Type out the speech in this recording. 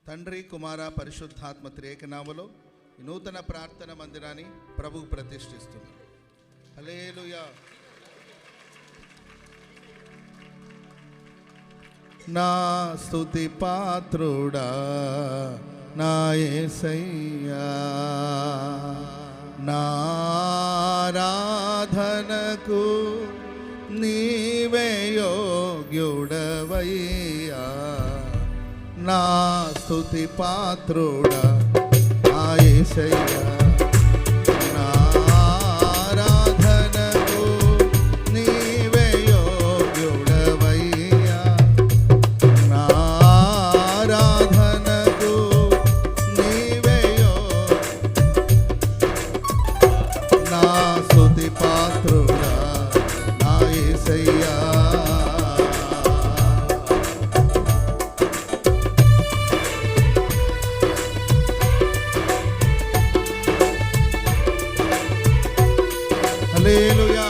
తండ్రి కుమార పరిశుద్ధాత్మ త్రియేకనామములో నూతన ప్రార్థన మందిరాన్ని ప్రభువు ప్రతిష్ఠిస్తున్నాం. హల్లెలూయా. నా స్తుతి పాత్రుడా నా యేసయ్యా, నా ఆరాధనకు నీవే యోగ్యుడవయ్యా. నా స్తుతి పాత్రుడా నా యేసయ్యా, నా ఆరాధనకు నీవే యోగ్యుడవయ్యా. నా ఆరాధనకు నీవే నా స్తుతి పాత్రుడా నా యేసయ్యా. హల్లెలూయా.